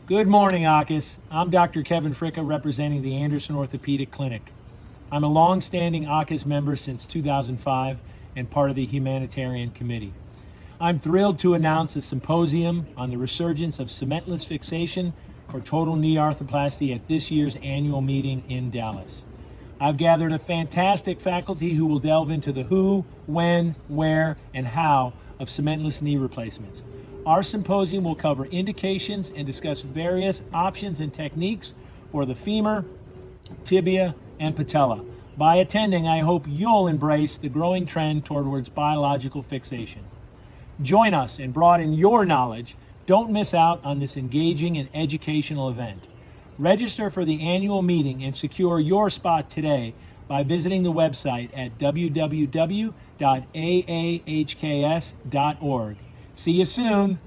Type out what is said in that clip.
Good morning, AAHKS. I'm Dr. Kevin Fricka, representing the Anderson Orthopedic Clinic. I'm a long-standing AAHKS member since 2005 and part of the Humanitarian Committee. I'm thrilled to announce a symposium on the resurgence of cementless fixation for total knee arthroplasty at this year's annual meeting in Dallas. I've gathered a fantastic faculty who will delve into the who, when, where, and how of cementless knee replacements. Our symposium will cover indications and discuss various options and techniques for the femur, tibia, and patella. By attending, I hope you'll embrace the growing trend towards biological fixation. Join us and broaden your knowledge. Don't miss out on this engaging and educational event. Register for the annual meeting and secure your spot today by visiting the website at www.aahks.org. See you soon.